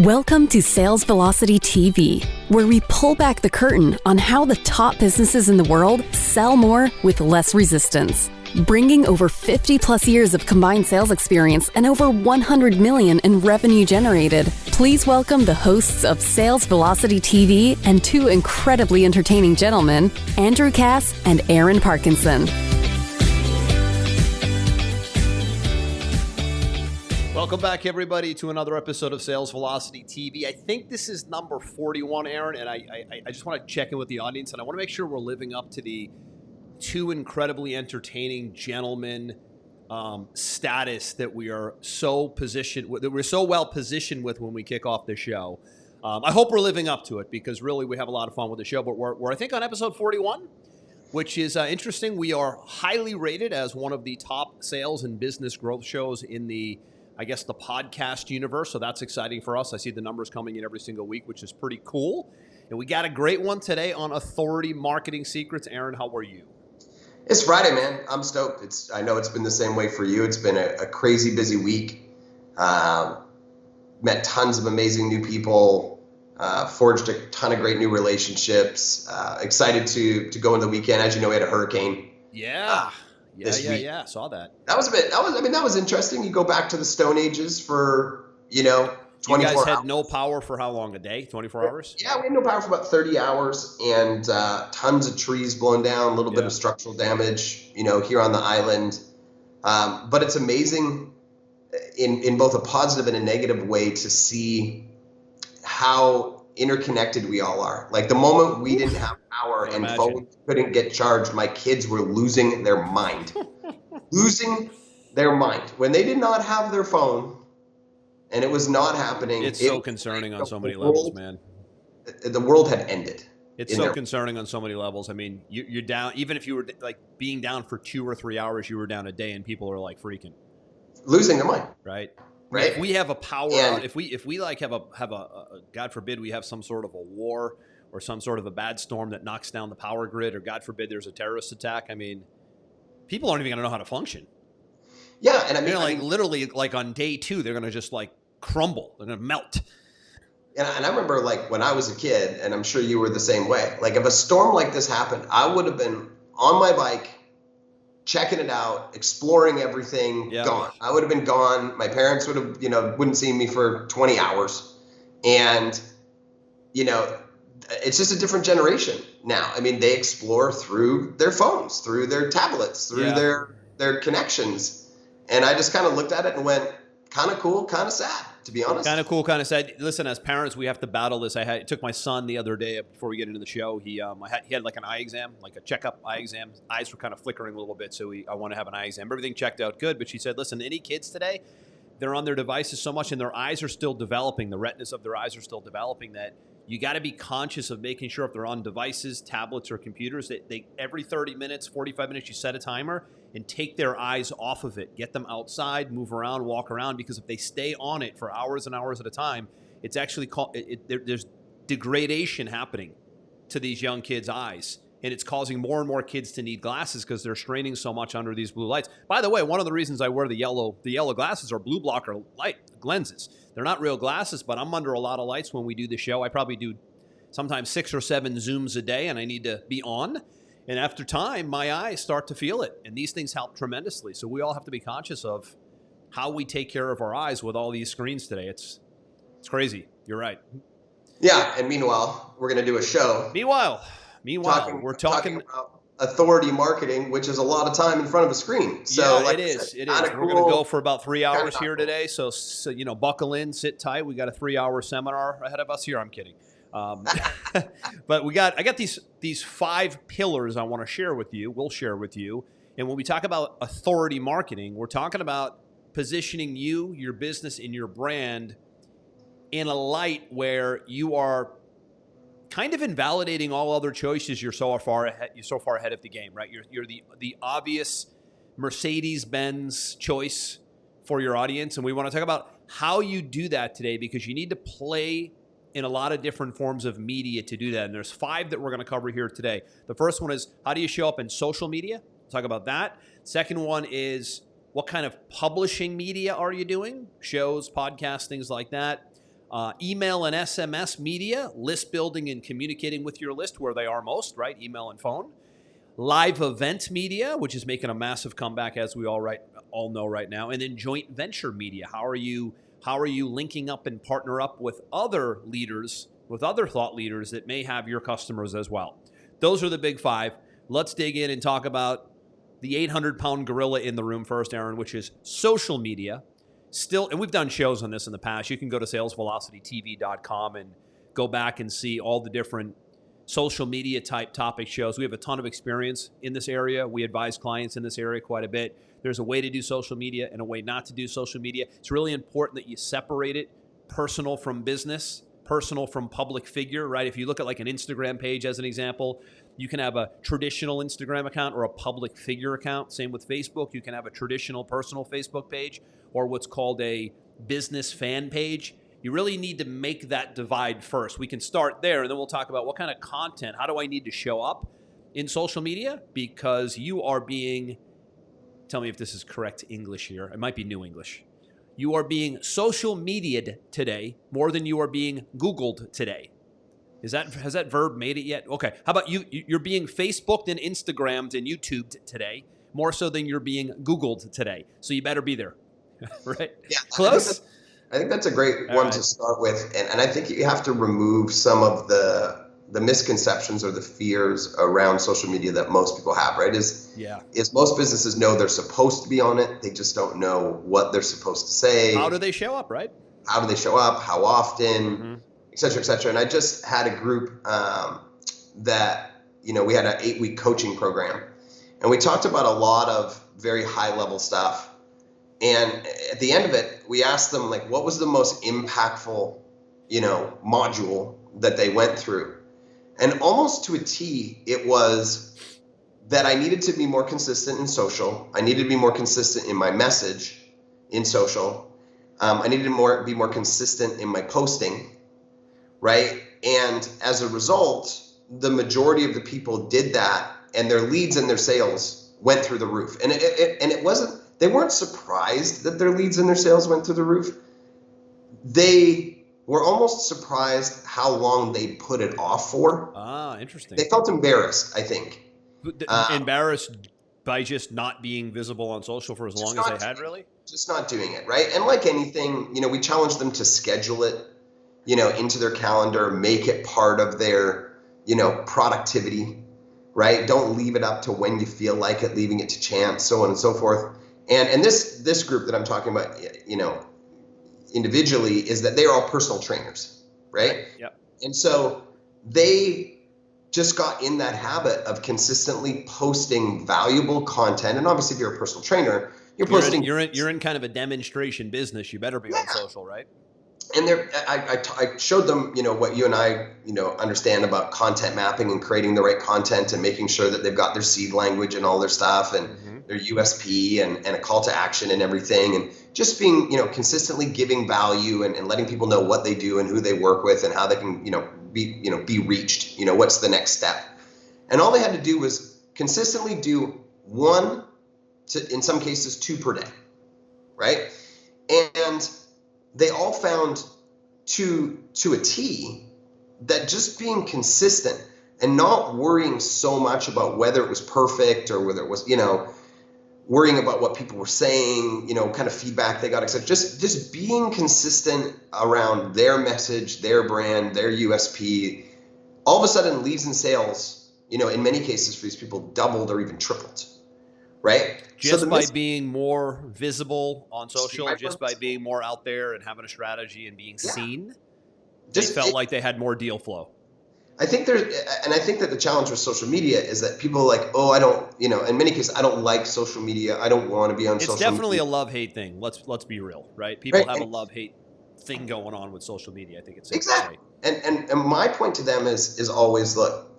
Welcome to Sales Velocity TV, where we pull back the curtain on how the top businesses in the world sell more with less resistance. Bringing over 50 plus years of combined sales experience and over 100 million in revenue generated, please welcome the hosts of Sales Velocity TV and two incredibly entertaining gentlemen, Andrew Cass and Aaron Parkinson. Welcome back, everybody, to another episode of Sales Velocity TV. I think this is number 41, Aaron, and I just want to check in with the audience, and I want to make sure we're living up to the two incredibly entertaining gentlemen status that we are so positioned with, that we're so well positioned with when we kick off the show. I hope we're living up to it because really we have a lot of fun with the show. But we're I think on episode 41, which is interesting. We are highly rated as one of the top sales and business growth shows in the podcast universe. So that's exciting for us. I see the numbers coming in every single week, which is pretty cool. And we got a great one today on authority marketing secrets. Aaron, how are you? It's Friday, man. I'm stoked. I know it's been the same way for you. It's been a crazy busy week. Met tons of amazing new people, forged a ton of great new relationships. Excited to go into the weekend. As you know, we had a hurricane. Yeah. Yeah. Saw that. That was interesting. You go back to the Stone Ages for, 24 hours. You guys had hours. No power for how long? A day? 24 hours? Yeah, we had no power for about 30 hours and tons of trees blown down, a little bit of structural damage, here on the island. But it's amazing in both a positive and a negative way to see how interconnected we all are. Like the moment we didn't have power and phones couldn't get charged, my kids were losing their mind. When they did not have their phone and it was not happening. It's so concerning on so many levels, man. The world had ended. It's so concerning on so many levels. I mean, you're down, even if you were like being down for 2 or 3 hours, you were down a day and people are like freaking. Losing their mind. Right. Right. If we have a power out, if we like have a God forbid we have some sort of a war or some sort of a bad storm that knocks down the power grid, or God forbid there's a terrorist attack, I mean, people aren't even going to know how to function. Yeah, and I mean, literally, like on day 2, they're going to just like crumble. They're going to melt. And I remember like when I was a kid, and I'm sure you were the same way. Like if a storm like this happened, I would have been on my bike, checking it out, exploring everything, gone. I would have been gone. My parents would have, wouldn't see me for 20 hours. And, it's just a different generation now. I mean, they explore through their phones, through their tablets, through their connections. And I just kind of looked at it and went, kind of cool, kind of sad, to be honest. Kind of cool, kind of sad. Listen, as parents, we have to battle this. It took my son the other day before we get into the show. He had like an eye exam, like a checkup eye exam. Eyes were kind of flickering a little bit, so I want to have an eye exam. Everything checked out good, but she said, listen, any kids today, they're on their devices so much and their eyes are still developing. The retinas of their eyes are still developing that you got to be conscious of making sure if they're on devices, tablets, or computers, that they every 30 minutes, 45 minutes, you set a timer and take their eyes off of it. Get them outside, move around, walk around, because if they stay on it for hours and hours at a time, it's actually there's degradation happening to these young kids' eyes. And it's causing more and more kids to need glasses because they're straining so much under these blue lights. By the way, one of the reasons I wear the yellow glasses are blue blocker light lenses. They're not real glasses, but I'm under a lot of lights when we do the show. I probably do sometimes 6 or 7 Zooms a day, and I need to be on. And after time, my eyes start to feel it. And these things help tremendously. So we all have to be conscious of how we take care of our eyes with all these screens today. It's crazy. You're right. Yeah, and meanwhile, we're going to do a show. Meanwhile, we're talking about authority marketing, which is a lot of time in front of a screen. So yeah, it is. We're going to go for about 3 hours here today. So buckle in, sit tight. We got a 3-hour seminar ahead of us here. I'm kidding. But I got these 5 pillars I want to share with you. We'll share with you. And when we talk about authority marketing, we're talking about positioning you, your business, and your brand in a light where you are kind of invalidating all other choices. You're so far ahead of the game, right? You're the obvious Mercedes-Benz choice for your audience. And we want to talk about how you do that today, because you need to play in a lot of different forms of media to do that. And there's 5 that we're going to cover here today. The first one is, how do you show up in social media? We'll talk about that. Second one is, what kind of publishing media are you doing? Shows, podcasts, things like that. Email and SMS media, list building and communicating with your list where they are most, right? Email and phone. Live event media, which is making a massive comeback, as we all know right now. And then joint venture media. How are you linking up and partner up with other leaders, with other thought leaders that may have your customers as well? Those are the big five. Let's dig in and talk about the 800-pound gorilla in the room first, Aaron, which is social media. Still, and we've done shows on this in the past. You can go to salesvelocitytv.com and go back and see all the different social media type topic shows. We have a ton of experience in this area. We advise clients in this area quite a bit. There's a way to do social media and a way not to do social media. It's really important that you separate it, personal from business, personal from public figure, right? If you look at like an Instagram page as an example, you can have a traditional Instagram account or a public figure account. Same with Facebook. You can have a traditional personal Facebook page or what's called a business fan page. You really need to make that divide first. We can start there, and then we'll talk about what kind of content, how do I need to show up in social media? Because you are being, tell me if this is correct English here. It might be new English. You are being social media'd today more than you are being Googled today. Has that verb made it yet? Okay. How about you're being Facebooked and Instagrammed and YouTubed today more so than you're being Googled today. So you better be there. Right? Yeah. Close? I think that's a great one to start with. And I think you have to remove some of the misconceptions or the fears around social media that most people have, right? Is most businesses know they're supposed to be on it. They just don't know what they're supposed to say. How do they show up, right? How do they show up? How often? Et cetera, et cetera. And I just had a group that, we had an 8-week coaching program. And we talked about a lot of very high level stuff. And at the end of it, we asked them, like, what was the most impactful, module that they went through? And almost to a T, it was that I needed to be more consistent in social. I needed to be more consistent in my message in social. I needed to be more consistent in my posting, right? And as a result, the majority of the people did that, and their leads and their sales went through the roof. And it wasn't. They weren't surprised that their leads and their sales went through the roof. They were almost surprised how long they put it off for. Ah, interesting. They felt embarrassed, I think. Embarrassed by just not being visible on social for as long as they had, really? Just not doing it, right? And like anything, we challenged them to schedule it, into their calendar, make it part of their, productivity, right? Don't leave it up to when you feel like it, leaving it to chance, so on and so forth. And this group that I'm talking about, individually, is that they're all personal trainers, right? Yep. And so they just got in that habit of consistently posting valuable content. And obviously, if you're a personal trainer, you're posting. You're in kind of a demonstration business. You better be on social, right? And I showed them, what you and I, understand about content mapping and creating the right content and making sure that they've got their seed language and all their stuff and their USP and a call to action and everything. And just being, consistently giving value and letting people know what they do and who they work with and how they can, be reached, what's the next step. And all they had to do was consistently do 1 to, in some cases, 2 per day, right? And they all found to a T that just being consistent and not worrying so much about whether it was perfect or whether it was, worrying about what people were saying, kind of feedback they got, etc. Just being consistent around their message, their brand, their USP, all of a sudden leads and sales, in many cases for these people doubled or even tripled, right? Just by being more visible on social, just by being more out there and having a strategy and being seen, they felt like they had more deal flow. I think that the challenge with social media is that people are like, oh, I don't, in many cases, I don't like social media. I don't want to be on social media. It's definitely a love-hate thing. Let's be real, right? People have a love-hate thing going on with social media. I think it's safe to say. And my point to them is always, look,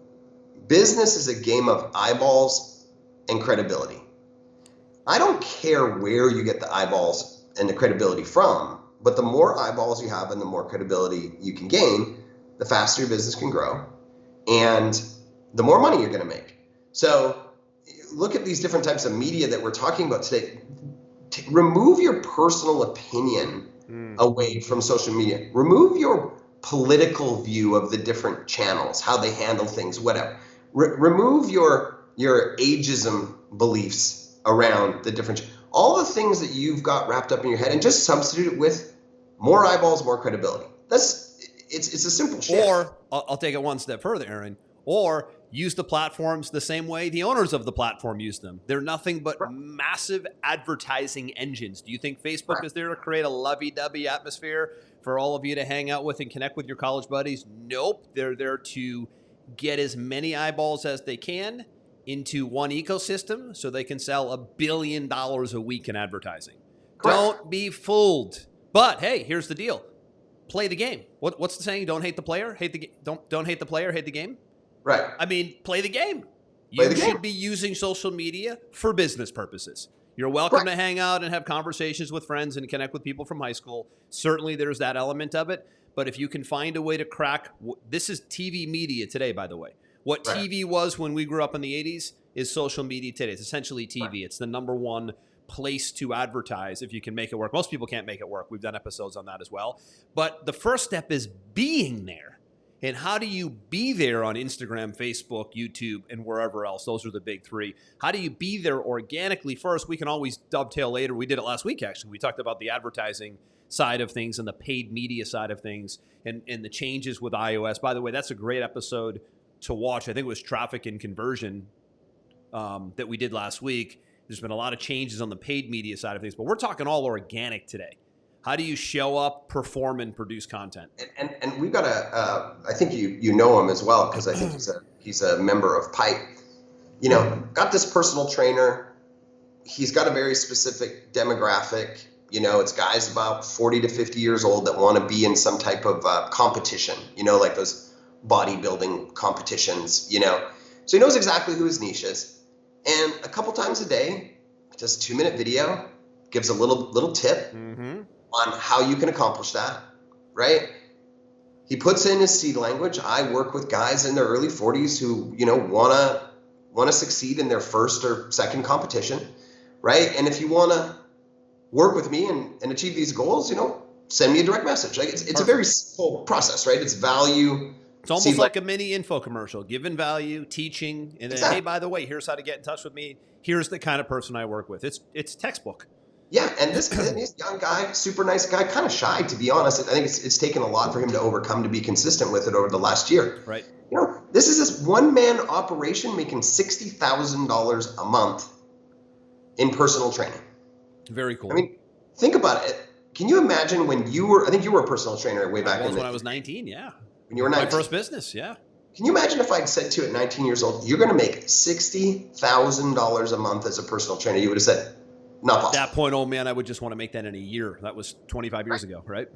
business is a game of eyeballs and credibility. I don't care where you get the eyeballs and the credibility from, but the more eyeballs you have and the more credibility you can gain, the faster your business can grow and the more money you're going to make. So look at these different types of media that we're talking about today. Remove your personal opinion away from social media. Remove your political view of the different channels, how they handle things, whatever. Remove your ageism beliefs around the different, all the things that you've got wrapped up in your head, and just substitute it with more eyeballs, more credibility. It's a simple shift. Or I'll take it one step further, Aaron. Or use the platforms the same way the owners of the platform use them. They're nothing but massive advertising engines. Do you think Facebook is there to create a lovey-dovey atmosphere for all of you to hang out with and connect with your college buddies? Nope. They're there to get as many eyeballs as they can into one ecosystem so they can sell $1 billion a week in advertising. Correct. Don't be fooled. But hey, here's the deal. Play the game. What's the saying? Don't hate the player, hate the don't hate the player, hate the game. Right. I mean, play the game. You should be using social media for business purposes. You're welcome to hang out and have conversations with friends and connect with people from high school. Certainly there's that element of it. But if you can find a way to crack, this is TV media today, by the way. What TV was when we grew up in the 80s is social media today. It's essentially TV. Right. It's the number one place to advertise if you can make it work. Most people can't make it work. We've done episodes on that as well. But the first step is being there. And how do you be there on Instagram, Facebook, YouTube, and wherever else? Those are the big three. How do you be there organically first? We can always dovetail later. We did it last week, actually. We talked about the advertising side of things and the paid media side of things and the changes with iOS. By the way, that's a great episode to watch. I think it was traffic and conversion that we did last week. There's been a lot of changes on the paid media side of things, but we're talking all organic today. How do you show up, perform, and produce content? And we've got I think you know him as well, because I think he's a member of Pipe. You know, got this personal trainer. He's got a very specific demographic. You know, it's guys about 40 to 50 years old that want to be in some type of competition, you know, like those bodybuilding competitions, you know. So he knows exactly who his niche is. And a couple times a day, does a 2-minute video, gives a little tip on how you can accomplish that, right? He puts in his seed language. I work with guys in their early 40s who, you know, want to succeed in their first or second competition, right? And if you want to work with me and achieve these goals, you know, send me a direct message. Like it's a very simple process, right? It's value. It's almost like a mini info commercial, giving value, teaching, and then, hey, by the way, here's how to get in touch with me. Here's the kind of person I work with. It's textbook. Yeah, and this young guy, super nice guy, kind of shy, to be honest. I think it's taken a lot for him to overcome to be consistent with it over the last year. Right. You know, this one-man operation making $60,000 a month in personal training. Very cool. I mean, think about it. Can you imagine when you were, I think you were a personal trainer way back when I was 19, yeah. When you were 19. My first business, yeah. Can you imagine if I'd said to you at 19 years old, you're going to make $60,000 a month as a personal trainer? You would have said, not possible. At that point, old man, I would just want to make that in a year. That was 25 years ago, right?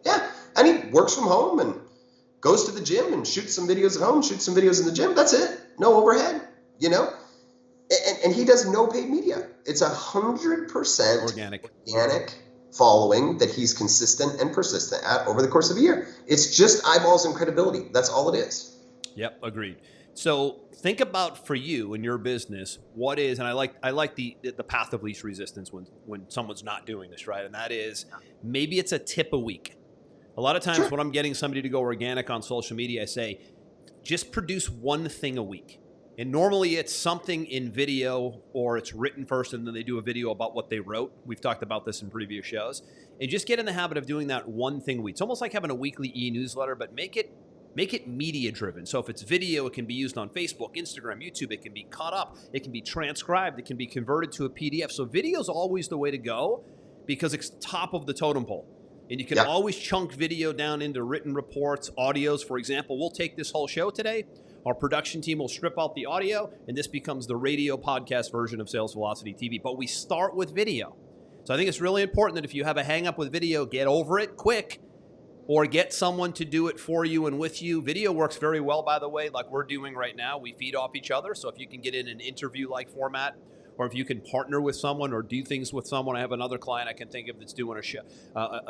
Yeah. And he works from home and goes to the gym and shoots some videos at home, shoots some videos in the gym. That's it. No overhead, you know? And he does no paid media. It's 100% organic following that he's consistent and persistent at over the course of a year. It's just eyeballs and credibility. That's all it is. Yep, agreed. So think about for you and your business, what is, and I like the path of least resistance when someone's not doing this, right? And that is maybe it's a tip a week. A lot of times when I'm getting somebody to go organic on social media, I say, just produce one thing a week. And normally it's something in video or it's written first and then they do a video about what they wrote. We've talked about this in previous shows. And just get in the habit of doing that one thing a week. It's almost like having a weekly e-newsletter, but make it media driven. So if it's video, it can be used on Facebook, Instagram, YouTube. It can be caught up. It can be transcribed. It can be converted to a PDF. So video is always the way to go because it's top of the totem pole. And you can always chunk video down into written reports, audios. For example, we'll take this whole show today. Our production team will strip out the audio, and this becomes the radio podcast version of Sales Velocity TV. But we start with video. So I think it's really important that if you have a hang up with video, get over it quick or get someone to do it for you and with you. Video works very well, by the way, like we're doing right now. We feed off each other. So if you can get in an interview-like format, or if you can partner with someone or do things with someone. I have another client I can think of that's doing a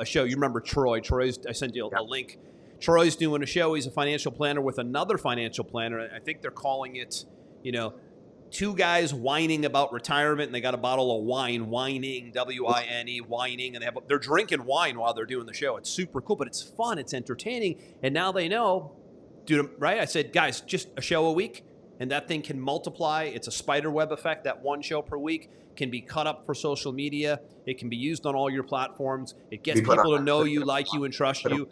show. You remember Troy. I sent you a link. Troy's doing a show. He's a financial planner with another financial planner. I think they're calling it, two guys whining about retirement, and they got a bottle of wine, whining, W-I-N-E, whining, and they're drinking wine while they're doing the show. It's super cool, but it's fun, it's entertaining, and now they know, dude, right? I said, guys, just a show a week, and that thing can multiply. It's a spider web effect. That one show per week can be cut up for social media. It can be used on all your platforms. It gets people to know you, like you, and trust you.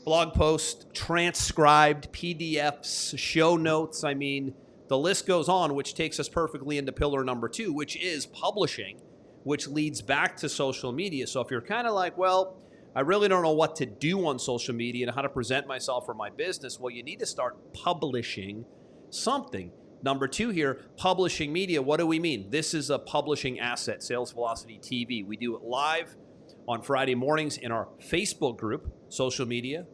Blog posts, transcribed, PDFs, show notes. I mean, the list goes on, which takes us perfectly into pillar number 2, which is publishing, which leads back to social media. So if you're kind of like, well, I really don't know what to do on social media and how to present myself or my business, well, you need to start publishing something. Number 2 here, publishing media. What do we mean? This is a publishing asset, Sales Velocity TV. We do it live on Friday mornings in our Facebook group, social media,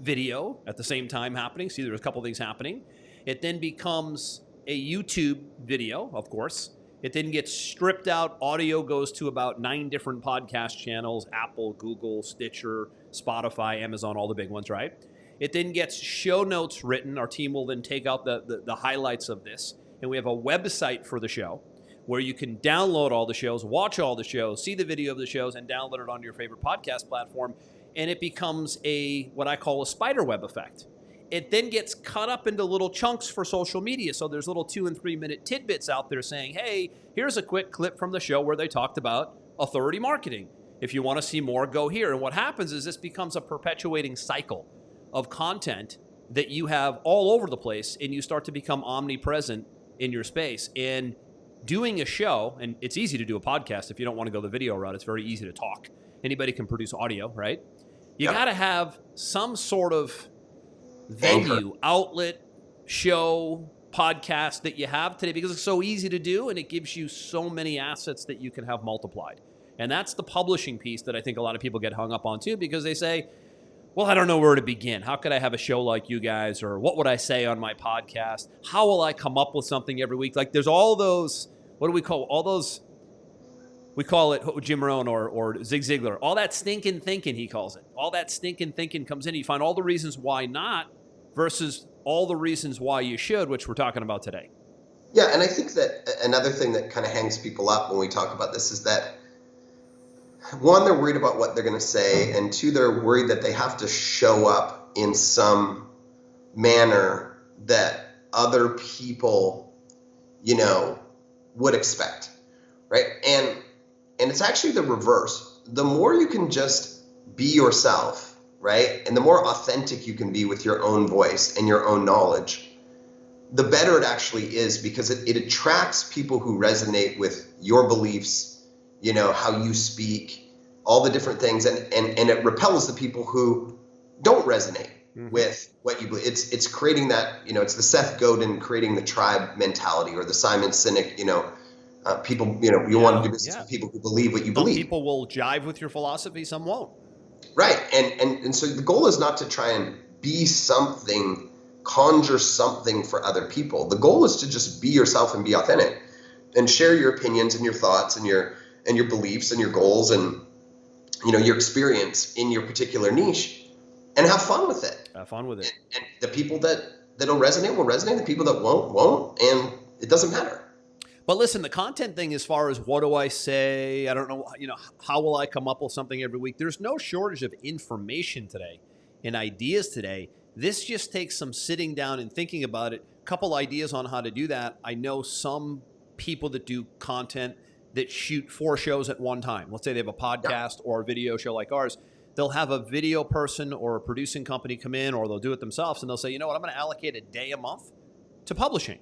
video at the same time happening. See, there's a couple things happening. It then becomes a YouTube video, of course. It then gets stripped out. Audio goes to about 9 different podcast channels, Apple, Google, Stitcher, Spotify, Amazon, all the big ones, right? It then gets show notes written. Our team will then take out the highlights of this. And we have a website for the show where you can download all the shows, watch all the shows, see the video of the shows, and download it onto your favorite podcast platform. And it becomes what I call a spider web effect. It then gets cut up into little chunks for social media. So there's little 2 and 3 minute tidbits out there saying, hey, here's a quick clip from the show where they talked about authority marketing. If you want to see more, go here. And what happens is this becomes a perpetuating cycle of content that you have all over the place, and you start to become omnipresent in your space. And doing a show, and it's easy to do a podcast if you don't want to go the video route. It's very easy to talk. Anybody can produce audio, right? You got to have some sort of venue, outlet, show, podcast that you have today, because it's so easy to do and it gives you so many assets that you can have multiplied. And that's the publishing piece that I think a lot of people get hung up on too, because they say, well, I don't know where to begin. How could I have a show like you guys? Or what would I say on my podcast? How will I come up with something every week? Like there's all those, what do we call all those? We call it Jim Rohn or Zig Ziglar. All that stinking thinking, he calls it. All that stinking thinking comes in. You find all the reasons why not versus all the reasons why you should, which we're talking about today. Yeah, and I think that another thing that kind of hangs people up when we talk about this is that, one, they're worried about what they're going to say, and 2, they're worried that they have to show up in some manner that other people, would expect, right? And it's actually the reverse. The more you can just be yourself, right? And the more authentic you can be with your own voice and your own knowledge, the better it actually is, because it attracts people who resonate with your beliefs, how you speak, all the different things. And it repels the people who don't resonate with what you believe. It's creating that, it's the Seth Godin creating the tribe mentality, or the Simon Sinek, people, you want to do business with people who believe what you believe. Some people will jive with your philosophy, some won't. Right. And so the goal is not to try and be something, conjure something for other people. The goal is to just be yourself and be authentic and share your opinions and your thoughts and your beliefs and your goals and, your experience in your particular niche, and have fun with it. Have fun with it. And the people that'll resonate will resonate. The people that won't. And it doesn't matter. But listen, the content thing, as far as what do I say, I don't know, how will I come up with something every week? There's no shortage of information today and ideas today. This just takes some sitting down and thinking about it. A couple ideas on how to do that. I know some people that do content that shoot 4 shows at one time. Let's say they have a podcast or a video show like ours. They'll have a video person or a producing company come in, or they'll do it themselves, and they'll say, you know what, I'm going to allocate a day a month to publishing.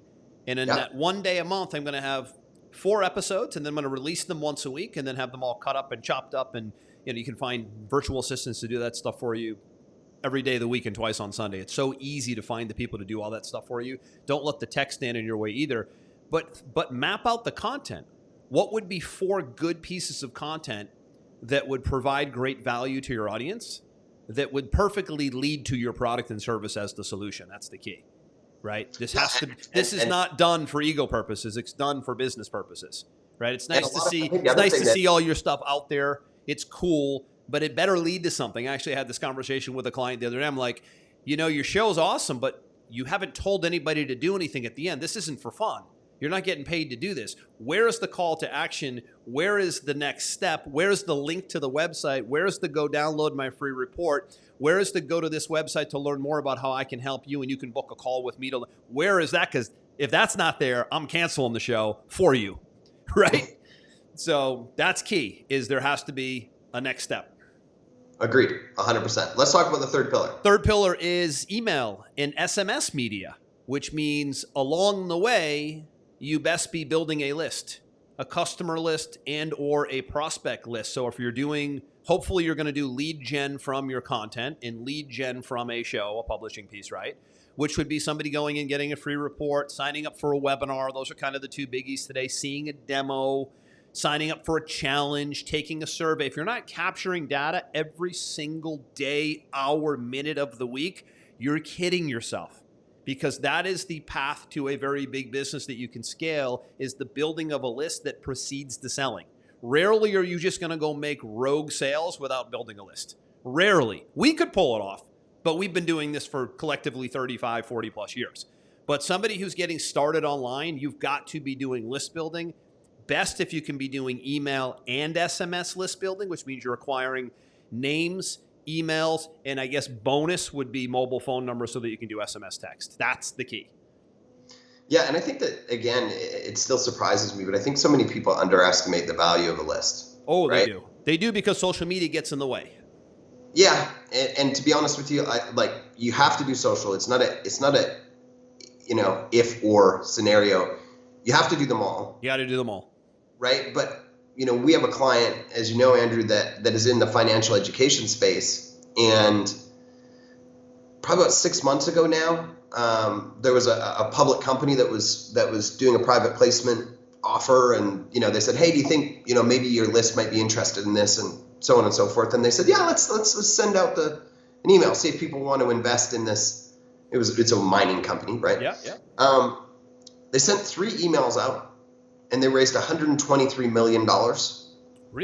And in that one day a month, I'm going to have 4 episodes, and then I'm going to release them once a week, and then have them all cut up and chopped up. And you can find virtual assistants to do that stuff for you every day of the week and twice on Sunday. It's so easy to find the people to do all that stuff for you. Don't let the tech stand in your way either. But map out the content. What would be 4 good pieces of content that would provide great value to your audience, that would perfectly lead to your product and service as the solution? That's the key. Right? This is not done for ego purposes. It's done for business purposes, right? It's nice to see. It's nice to see all your stuff out there. It's cool, but it better lead to something. I actually had this conversation with a client the other day. I'm like, your show's awesome, but you haven't told anybody to do anything at the end. This isn't for fun. You're not getting paid to do this. Where is the call to action? Where is the next step? Where's the link to the website? Where's the go download my free report? Where is the go to this website to learn more about how I can help you and you can book a call with me? Where is that? Because if that's not there, I'm canceling the show for you, right? So that's key, is there has to be a next step. Agreed, 100%. Let's talk about the third pillar. Third pillar is email and SMS media, which means along the way, you best be building a list, a customer list and or a prospect list. So if you're doing, hopefully you're going to do lead gen from your content and lead gen from a show, a publishing piece, right? Which would be somebody going and getting a free report, signing up for a webinar. Those are kind of the two biggies today, seeing a demo, signing up for a challenge, taking a survey. If you're not capturing data every single day, hour, minute of the week, you're kidding yourself. Because that is the path to a very big business that you can scale, is the building of a list that precedes the selling. Rarely are you just going to go make rogue sales without building a list. Rarely. We could pull it off, but we've been doing this for collectively 35, 40 plus years. But somebody who's getting started online, you've got to be doing list building. Best if you can be doing email and SMS list building, which means you're acquiring names, emails, and I guess bonus would be mobile phone numbers so that you can do SMS text. That's the key. Yeah, and I think that, again, it still surprises me, but I think so many people underestimate the value of a list. Oh, right? They do. They do, because social media gets in the way. Yeah, and to be honest with you, you have to do social. It's not a if or scenario. You have to do them all. You got to do them all. Right, but we have a client, as you know, Andrew, that is in the financial education space, and probably about 6 months ago now, there was a public company that was doing a private placement offer, and they said, hey, do you think maybe your list might be interested in this, and so on and so forth. And they said, yeah, let's send out an email, see if people want to invest in this. It's a mining company, right? Yeah. They sent 3 emails out, and they raised $123 million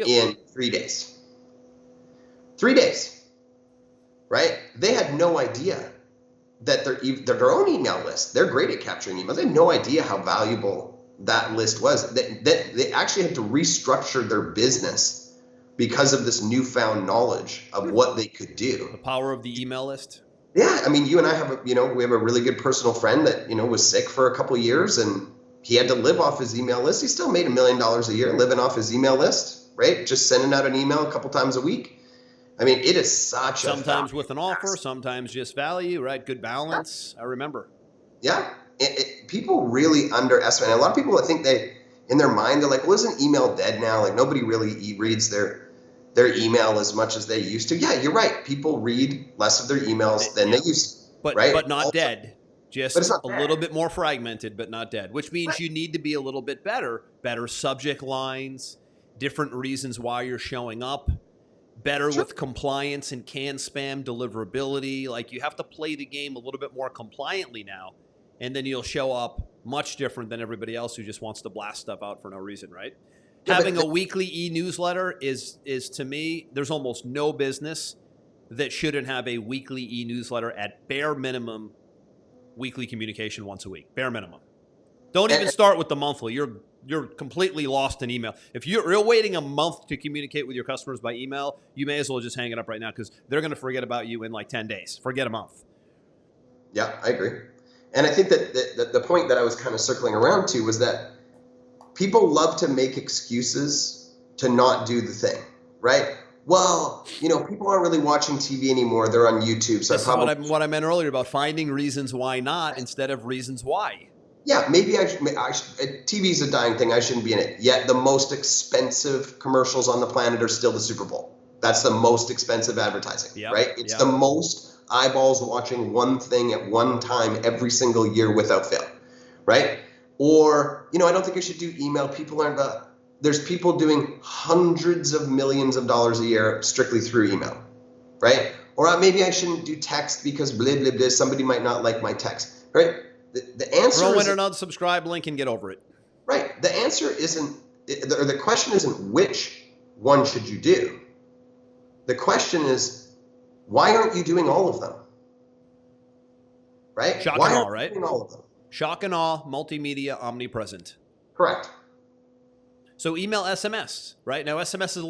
in 3 days. 3 days, right? They had no idea that their own email list, they're great at capturing emails. They had no idea how valuable that list was. They actually had to restructure their business because of this newfound knowledge of what they could do. The power of the email list. Yeah, I mean, you and I have we have a really good personal friend that was sick for a couple of years, and he had to live off his email list. He still made $1 million a year living off his email list, right? Just sending out an email a couple times a week. I mean, it is such sometimes with an offer, sometimes just value, right? Good balance. I remember. Yeah, people really underestimate. And a lot of people, I think in their mind, they're like, well, isn't email dead now? Like nobody really reads their email as much as they used to. Yeah, you're right. People read less of their emails than they used to, right? But not dead. Just a dead. little bit more fragmented, but not dead, which means you need to be a little bit better subject lines, different reasons why you're showing up, better with compliance and can spam deliverability. Like you have to play the game a little bit more compliantly now, and then you'll show up much different than everybody else who just wants to blast stuff out for no reason, right? Yeah, having a weekly e-newsletter is to me, there's almost no business that shouldn't have a weekly e-newsletter at bare minimum. Weekly communication once a week, bare minimum. Don't even start with the monthly. You're completely lost in email. If you're waiting a month to communicate with your customers by email, you may as well just hang it up right now, because they're going to forget about you in like 10 days. Forget a month. Yeah, I agree. And I think that the point that I was kind of circling around to was that people love to make excuses to not do the thing, right? Well, people aren't really watching TV anymore. They're on YouTube. So this is what I meant earlier about finding reasons why not instead of reasons why. Yeah, maybe I should. TV's a dying thing. I shouldn't be in it. Yet the most expensive commercials on the planet are still the Super Bowl. That's the most expensive advertising, right? It's the most eyeballs watching one thing at one time every single year without fail, right? Or, I don't think I should do email. There's people doing hundreds of millions of dollars a year strictly through email, right? Or maybe I shouldn't do text because blah, blah, blah, somebody might not like my text, right? The answer throw in an unsubscribe link and get over it. Right. The answer isn't, or the question isn't which one should you do. The question is, why aren't you doing all of them? Right? Shock why and awe, aren't right? you doing all of them? Shock and awe, multimedia, omnipresent. Correct. So email, SMS, right? Now SMS is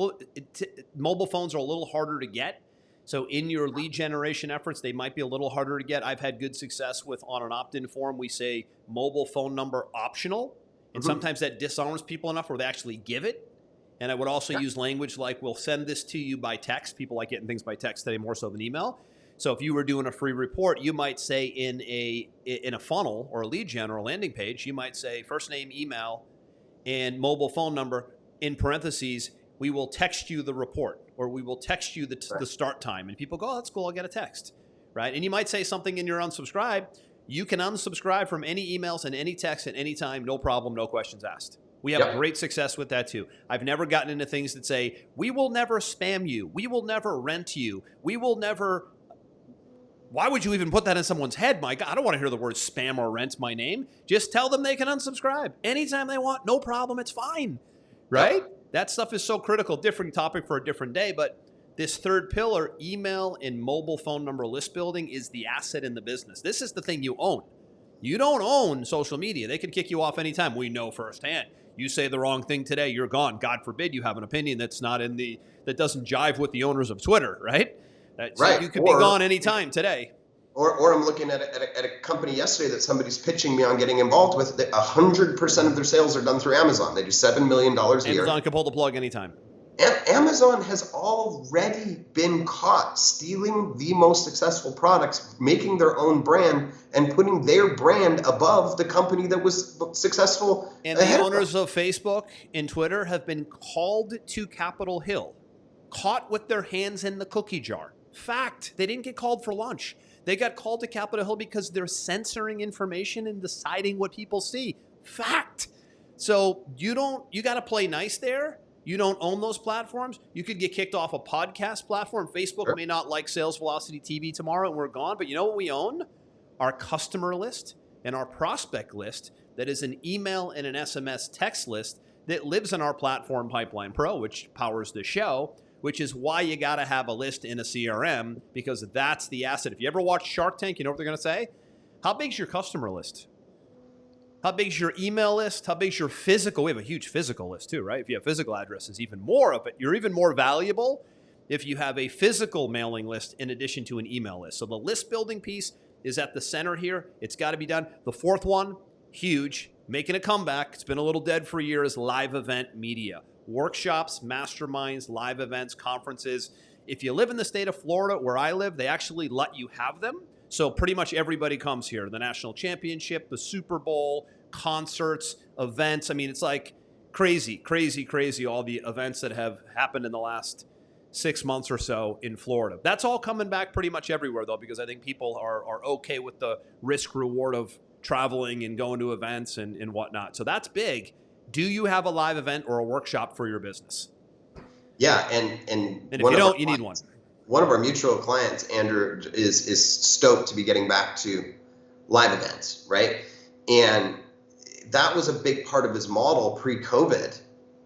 mobile phones are a little harder to get. So in your lead generation efforts, they might be a little harder to get. I've had good success with, on an opt-in form, we say mobile phone number optional. And sometimes that disarms people enough where they actually give it. And I would also use language like, we'll send this to you by text. People like getting things by text today more so than email. So if you were doing a free report, you might say in a funnel or a lead gen or a landing page, you might say first name, email, and mobile phone number. In parentheses, we will text you the report, or we will text you the start time. And people go, oh, that's cool, I'll get a text, right? And you might say something in your unsubscribe. You can unsubscribe from any emails and any texts at any time, no problem, no questions asked. We have great success with that too. I've never gotten into things that say, we will never spam you, we will never rent you, we will never... Why would you even put that in someone's head, Mike? I don't want to hear the word spam or rent my name. Just tell them they can unsubscribe anytime they want, no problem, it's fine, right? That stuff is so critical. Different topic for a different day, but this third pillar, email and mobile phone number list building, is the asset in the business. This is the thing you own. You don't own social media. They can kick you off anytime. We know firsthand. You say the wrong thing today, you're gone. God forbid you have an opinion that doesn't jive with the owners of Twitter, right? So you could be gone anytime today. Or I'm looking at a company yesterday that somebody's pitching me on getting involved with. 100% of their sales are done through Amazon. They do $7 million a year. Amazon can pull the plug anytime. Amazon has already been caught stealing the most successful products, making their own brand, and putting their brand above the company that was successful. And the owners of Facebook and Twitter have been called to Capitol Hill, caught with their hands in the cookie jar. Fact. They didn't get called for lunch. They got called to Capitol Hill because they're censoring information and deciding what people see. Fact. So you got to play nice there. You don't own those platforms. You could get kicked off a podcast platform. Facebook may not like Sales Velocity TV tomorrow and we're gone, but you know what we own? Our customer list and our prospect list that is an email and an SMS text list that lives in our platform Pipeline Pro, which powers the show, which is why you got to have a list in a CRM, because that's the asset. If you ever watch Shark Tank, you know what they're going to say? How big's your customer list? How big's your email list? How big's your physical? We have a huge physical list too, right? If you have physical addresses, even more of it. You're even more valuable if you have a physical mailing list in addition to an email list. So the list building piece is at the center here. It's got to be done. The fourth one, huge, making a comeback. It's been a little dead for a year, is live event media. Workshops, masterminds, live events, conferences. If you live in the state of Florida, where I live, they actually let you have them. So pretty much everybody comes here. The national championship, the Super Bowl, concerts, events. I mean, it's like crazy, crazy, crazy, all the events that have happened in the last 6 months or so in Florida. That's all coming back pretty much everywhere, though, because I think people are okay with the risk reward of traveling and going to events and whatnot. So that's big. Do you have a live event or a workshop for your business? Yeah, and if you don't, you need one. One of our mutual clients, Andrew, is stoked to be getting back to live events, right? And that was a big part of his model pre-COVID.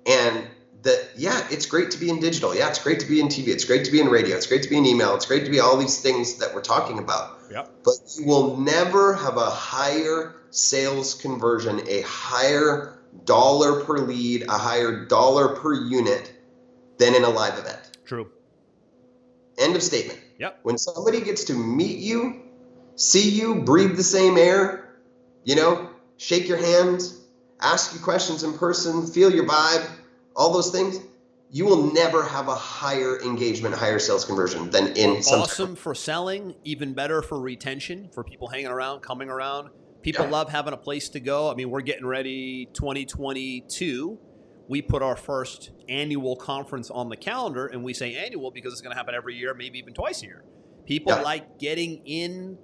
And it's great to be in digital. Yeah, it's great to be in TV. It's great to be in radio. It's great to be in email. It's great to be all these things that we're talking about. Yep. But you will never have a higher sales conversion, a higher dollar per lead, a higher dollar per unit than in a live event. True. End of statement. Yep. When somebody gets to meet you, see you, breathe the same air, shake your hand, ask you questions in person, feel your vibe, all those things, you will never have a higher engagement, higher sales conversion than in some. Awesome for selling, even better for retention, for people hanging around, coming around. People love having a place to go. I mean, we're getting ready 2022. We put our first annual conference on the calendar, and we say annual because it's going to happen every year, maybe even twice a year. People like getting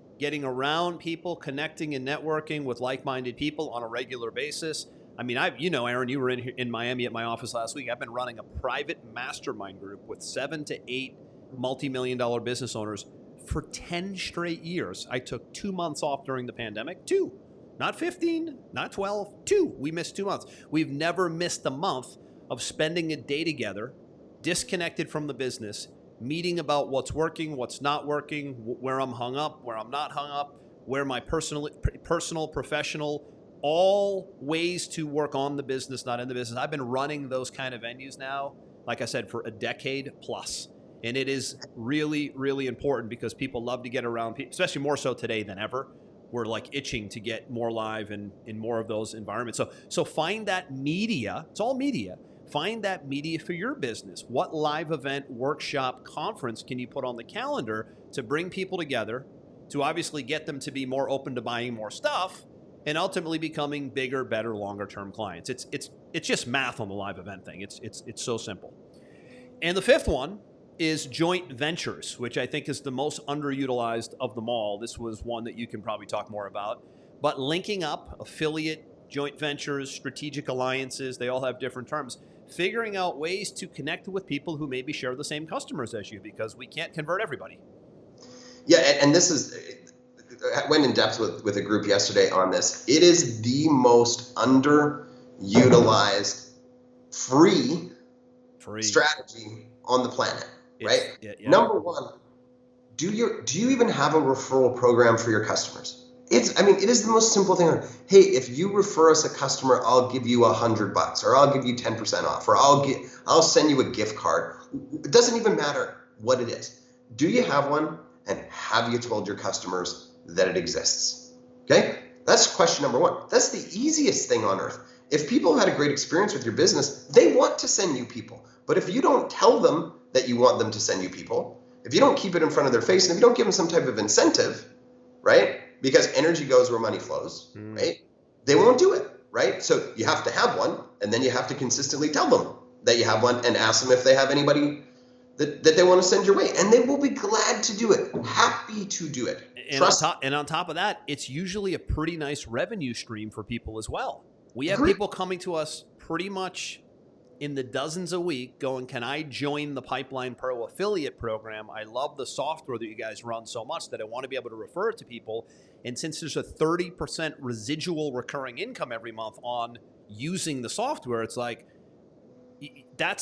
around people, connecting and networking with like-minded people on a regular basis. I mean, Aaron, you were in Miami at my office last week. I've been running a private mastermind group with 7 to 8 multi-million-dollar business owners for 10 straight years. I took 2 months off during the pandemic. 2. Not 15, not 12, 2. We missed 2 months. We've never missed a month of spending a day together, disconnected from the business, meeting about what's working, what's not working, where I'm hung up, where I'm not hung up, where my personal, professional, all ways to work on the business, not in the business. I've been running those kind of venues now, like I said, for a decade plus. And it is really, really important because people love to get around, especially more so today than ever. We're like itching to get more live and in more of those environments. So find that media. It's all media. Find that media for your business. What live event, workshop, conference can you put on the calendar to bring people together, to obviously get them to be more open to buying more stuff, and ultimately becoming bigger, better, longer term clients. It's just math on the live event thing. It's so simple. And the fifth one is joint ventures, which I think is the most underutilized of them all. This was one that you can probably talk more about. But linking up affiliate, joint ventures, strategic alliances, they all have different terms. Figuring out ways to connect with people who maybe share the same customers as you, because we can't convert everybody. Yeah, and this is, I went in depth with a group yesterday on this. It is the most underutilized free strategy on the planet, right? Yeah. Number one, do you even have a referral program for your customers? It is the most simple thing. Hey, if you refer us a customer, I'll give you $100, or I'll give you 10% off, or I'll send you a gift card. It doesn't even matter what it is. Do you have one? And have you told your customers that it exists? Okay, that's question number one. That's the easiest thing on earth. If people had a great experience with your business, they want to send you people. But if you don't tell them that you want them to send you people, if you don't keep it in front of their face, and if you don't give them some type of incentive, right? Because energy goes where money flows, right? They won't do it, right? So you have to have one, and then you have to consistently tell them that you have one, and ask them if they have anybody that they want to send your way, and they will be glad to do it, happy to do it. And on top of that, it's usually a pretty nice revenue stream for people as well. We have people coming to us pretty much in the dozens a week going, can I join the Pipeline Pro affiliate program? I love the software that you guys run so much that I want to be able to refer it to people. And since there's a 30% residual recurring income every month on using the software, it's like, that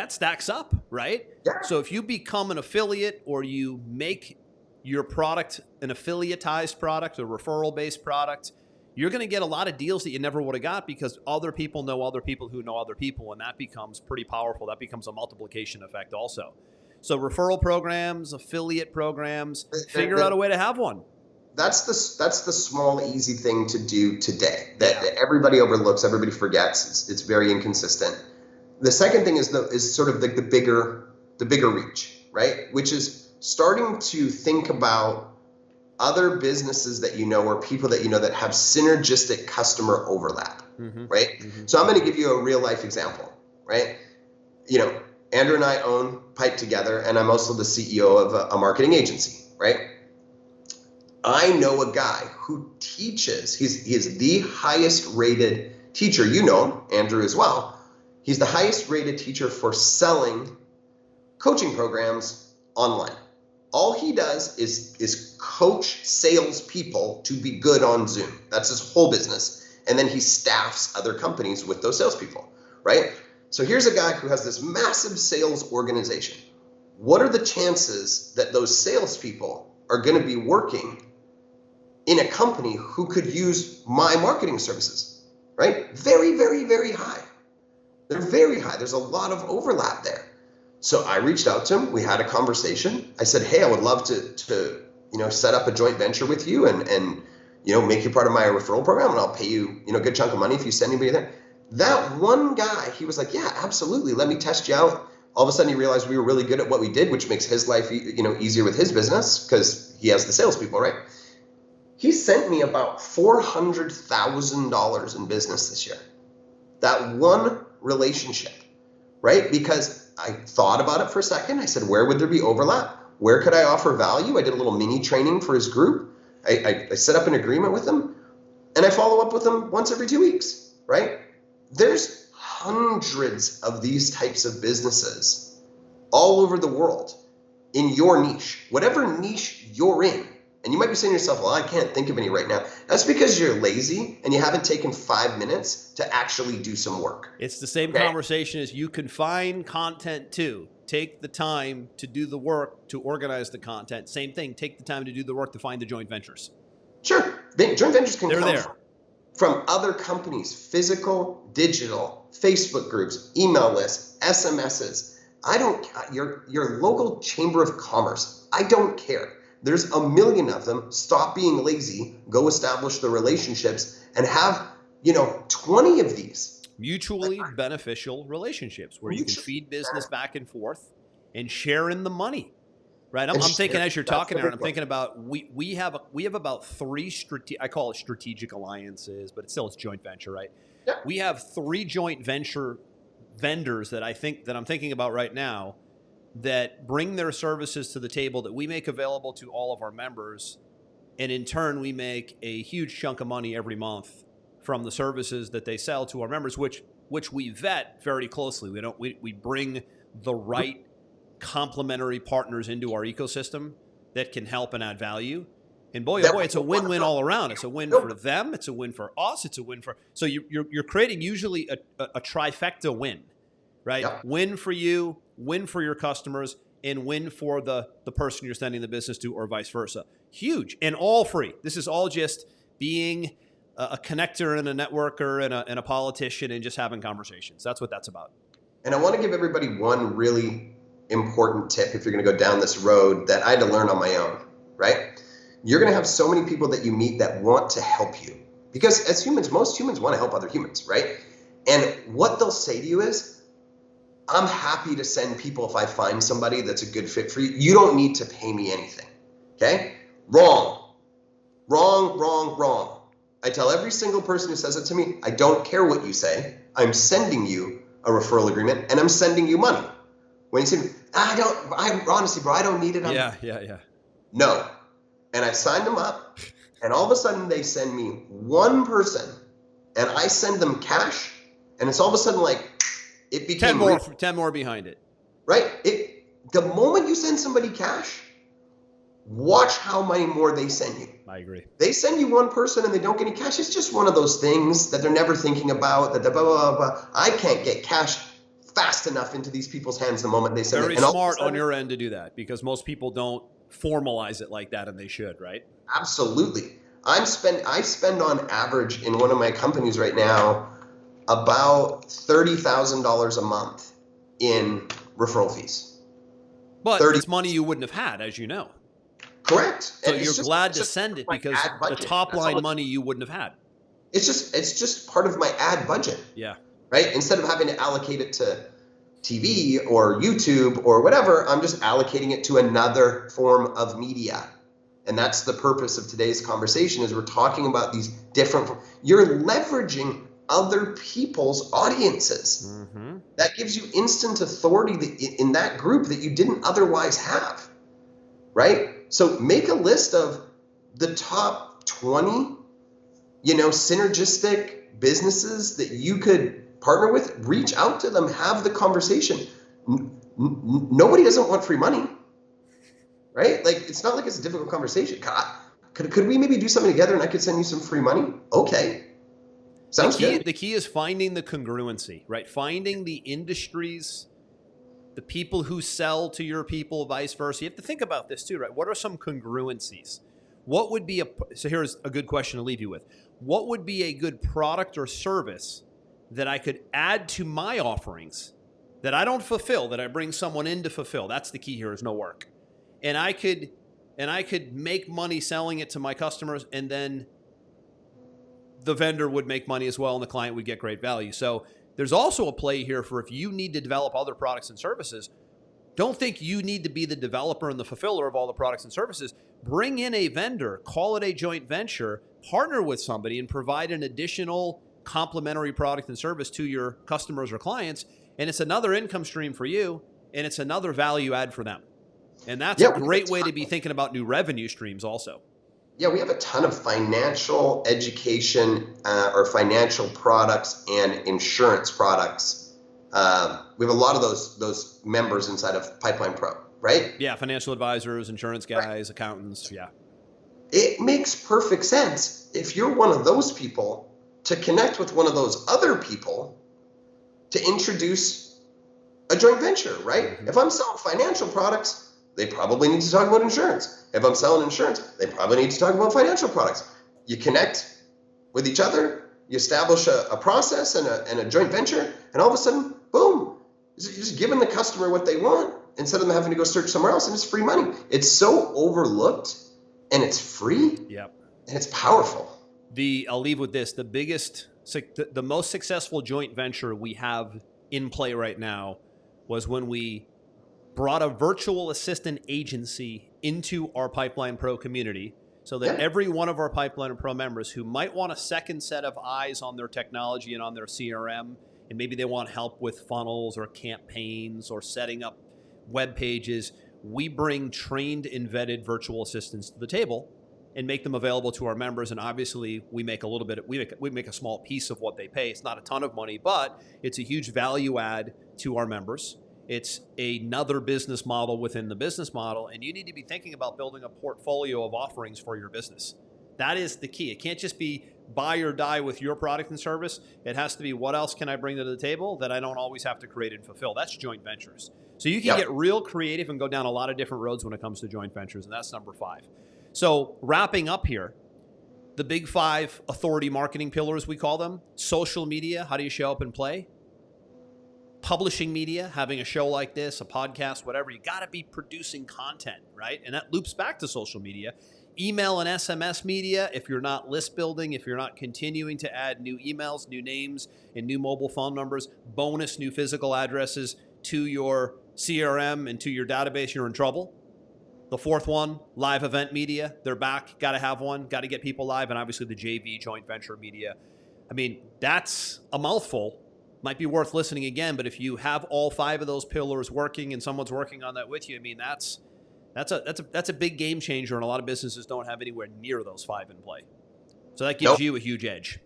stacks up, right? Yeah. So if you become an affiliate, or you make your product an affiliatized product, a referral-based product, you're going to get a lot of deals that you never would have got, because other people know other people who know other people, and that becomes pretty powerful. That becomes a multiplication effect also. So referral programs, affiliate programs, figure out a way to have one. That's the small, easy thing to do today that everybody overlooks, everybody forgets. It's very inconsistent. The second thing is sort of the bigger reach, right? Which is starting to think about other businesses that you know, or people that you know that have synergistic customer overlap, right? Mm-hmm. So I'm going to give you a real life example, right? You know, Andrew and I own Pipe together, and I'm also the CEO of a marketing agency, right? I know a guy who teaches. He is the highest rated teacher. You know him, Andrew, as well. He's the highest rated teacher for selling coaching programs online. All he does is coach salespeople to be good on Zoom. That's his whole business. And then he staffs other companies with those salespeople, right? So here's a guy who has this massive sales organization. What are the chances that those salespeople are going to be working in a company who could use my marketing services, right? Very, very, very high. They're very high. There's a lot of overlap there. So I reached out to him. We had a conversation. I said, hey, I would love to set up a joint venture with you and make you part of my referral program, and I'll pay you, a good chunk of money if you send anybody there. That one guy, he was like, yeah, absolutely. Let me test you out. All of a sudden he realized we were really good at what we did, which makes his life, easier with his business because he has the salespeople, right? He sent me about $400,000 in business this year. That one relationship, right? Because I thought about it for a second. I said, where would there be overlap? Where could I offer value? I did a little mini training for his group. I set up an agreement with him, and I follow up with him once every 2 weeks, right? There's hundreds of these types of businesses all over the world in your niche. Whatever niche you're in, And you might be saying to yourself, well, I can't think of any right now. That's because you're lazy and you haven't taken 5 minutes to actually do some work. It's the same conversation as you can find content too. Take the time to do the work to organize the content. Same thing. Take the time to do the work to find the joint ventures. Sure. Joint ventures can They're come there. From other companies, physical, digital, Facebook groups, email lists, SMSs. Your local chamber of commerce. I don't care. There's a million of them. Stop being lazy. Go establish the relationships and have, 20 of these. Mutually beneficial relationships where you can feed business back and forth and share in the money. Right. I'm thinking as you're talking, Aaron, I'm thinking about we have about 3 I call it strategic alliances, but it's joint venture, right? Yeah. We have 3 joint venture vendors that I'm thinking about right now that bring their services to the table that we make available to all of our members, and in turn we make a huge chunk of money every month from the services that they sell to our members, which we vet very closely. We bring the right complementary partners into our ecosystem that can help and add value. And boy, oh boy, it's a win-win all around. It's a win for them. It's a win for us. It's a win for, so you're creating usually a trifecta win, right? Yep. Win for you, win for your customers, and win for the person you're sending the business to, or vice versa. Huge, and all free. This is all just being a connector and a networker and a politician and just having conversations. That's what that's about. And I want to give everybody one really important tip if you're going to go down this road that I had to learn on my own, right? You're going to have so many people that you meet that want to help you, because as humans, most humans want to help other humans, right? And what they'll say to you is, I'm happy to send people if I find somebody that's a good fit for you. You don't need to pay me anything, okay? Wrong. I tell every single person who says it to me, I don't care what you say. I'm sending you a referral agreement and I'm sending you money. When you say, honestly, bro, I don't need it. Yeah. No. And I signed them up, and all of a sudden they send me one person, and I send them cash, and it's all of a sudden like it became 10 more behind it. Right? The moment you send somebody cash, watch how many more they send you. I agree. They send you one person and they don't get any cash. It's just one of those things that they're never thinking about. That blah, blah, blah. I can't get cash fast enough into these people's hands the moment they send it. Very smart on your end to do that, because most people don't formalize it like that, and they should, right? Absolutely. I spend on average in one of my companies right now about $30,000 a month in referral fees. But it's money you wouldn't have had, as you know. Correct. So you're glad to send it because the top line money you wouldn't have had. It's just part of my ad budget. Yeah. Right? Instead of having to allocate it to TV or YouTube or whatever, I'm just allocating it to another form of media. And that's the purpose of today's conversation, is we're talking about these different, you're leveraging other people's audiences. Mm-hmm. That gives you instant authority in that group that you didn't otherwise have. Right? So make a list of the top 20, synergistic businesses that you could partner with. Reach out to them, have the conversation. Nobody doesn't want free money, right? Like, it's not like it's a difficult conversation. Could we maybe do something together and I could send you some free money? Okay. Sounds good. The key is finding the congruency, right? Finding the industries, the people who sell to your people, vice versa. You have to think about this too, right? What are some congruencies? What would be so here's a good question to leave you with. What would be a good product or service that I could add to my offerings that I don't fulfill, that I bring someone in to fulfill? That's the key here, is no work. And I could make money selling it to my customers, and then the vendor would make money as well, and the client would get great value. So there's also a play here for if you need to develop other products and services. Don't think you need to be the developer and the fulfiller of all the products and services. Bring in a vendor, call it a joint venture, partner with somebody, and provide an additional complementary product and service to your customers or clients. And it's another income stream for you, and it's another value add for them. And that's a great way to be thinking about new revenue streams also. Yeah, we have a ton of financial education or financial products and insurance products. We have a lot of those members inside of Pipeline Pro, right? Yeah, financial advisors, insurance guys, accountants, yeah. it makes perfect sense if you're one of those people to connect with one of those other people to introduce a joint venture, right? Mm-hmm. If I'm selling financial products, they probably need to talk about insurance. If I'm selling insurance, they probably need to talk about financial products. You connect with each other, you establish a process and a joint venture, and all of a sudden, boom, you're just giving the customer what they want instead of them having to go search somewhere else, and it's free money. It's so overlooked, and it's free, Yep. and it's powerful. I'll leave with this. The most successful joint venture we have in play right now was when we brought a virtual assistant agency into our Pipeline Pro community so that every one of our Pipeline Pro members who might want a second set of eyes on their technology and on their CRM, and maybe they want help with funnels or campaigns or setting up web pages, we bring trained and vetted virtual assistants to the table and make them available to our members. And obviously we make a little bit, we make a small piece of what they pay. It's not a ton of money, but it's a huge value add to our members. It's another business model within the business model. And you need to be thinking about building a portfolio of offerings for your business. That is the key. It can't just be buy or die with your product and service. It has to be, what else can I bring to the table that I don't always have to create and fulfill? That's joint ventures. So you can get real creative and go down a lot of different roads when it comes to joint ventures. And that's number 5. So wrapping up here, the big 5 authority marketing pillars, we call them: social media, how do you show up and play? Publishing media, having a show like this, a podcast, whatever, you got to be producing content, right? And that loops back to social media. Email and SMS media, if you're not list building, if you're not continuing to add new emails, new names, and new mobile phone numbers, bonus new physical addresses to your CRM and to your database, you're in trouble. The 4th one, live event media. They're back. Got to have one. Got to get people live. And obviously the JV, joint venture media. I mean, that's a mouthful. Might be worth listening again, but if you have all 5 of those pillars working and someone's working on that with you, I mean, that's a big game changer, and a lot of businesses don't have anywhere near those 5 in play. So that gives you a huge edge.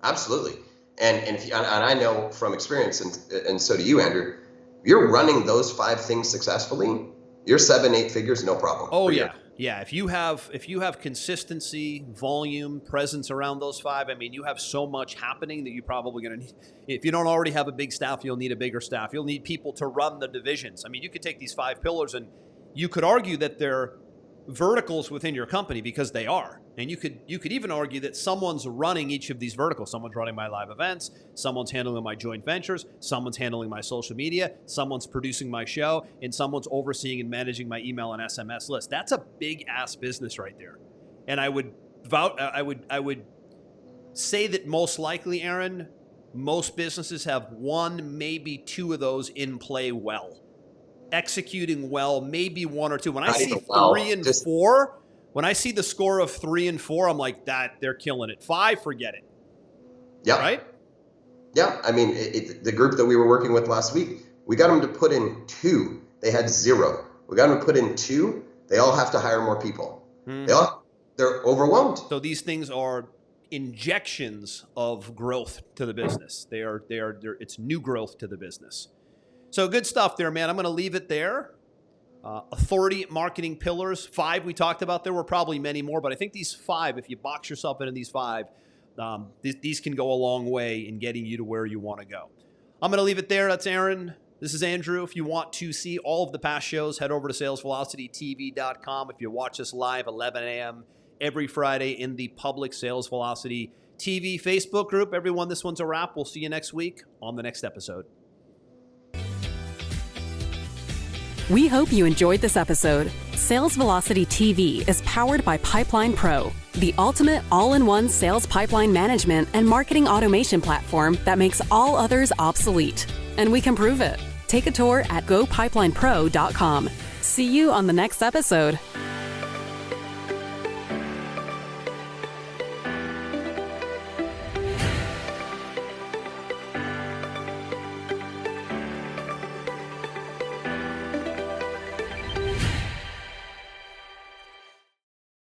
Absolutely. And I know from experience, and so do you, Andrew, you're running those 5 things successfully, you're 7-8 figures, no problem. Oh yeah. Yeah. If you have consistency, volume, presence around those 5, I mean, you have so much happening that you're probably going to need. If you don't already have a big staff, you'll need a bigger staff. You'll need people to run the divisions. I mean, you could take these 5 pillars and you could argue that they're verticals within your company, because they are. And you could even argue that someone's running each of these verticals. Someone's running my live events, someone's handling my joint ventures, someone's handling my social media, someone's producing my show, and someone's overseeing and managing my email and SMS list. That's a big ass business right there. And I would say that most likely, Aaron, most businesses have 1, maybe 2 of those in play well. Executing well, maybe 1 or 2. When I see 3 and 4, when I see the score of 3 and 4, I'm like, that they're killing it. 5, forget it. Yeah. Right? Yeah. I mean, the group that we were working with last week, we got them to put in 2. They had 0. We got them to put in 2. They all have to hire more people. Mm-hmm. They're overwhelmed. So these things are injections of growth to the business. It's new growth to the business. So good stuff there, man. I'm going to leave it there. Authority marketing pillars, 5 we talked about. There were probably many more, but I think these 5, if you box yourself into these 5, these can go a long way in getting you to where you want to go. I'm going to leave it there. That's Aaron. This is Andrew. If you want to see all of the past shows, head over to salesvelocitytv.com. If you watch us live 11 a.m. every Friday in the public Sales Velocity TV Facebook group. Everyone, this one's a wrap. We'll see you next week on the next episode. We hope you enjoyed this episode. Sales Velocity TV is powered by Pipeline Pro, the ultimate all-in-one sales pipeline management and marketing automation platform that makes all others obsolete. And we can prove it. Take a tour at gopipelinePro.com. See you on the next episode.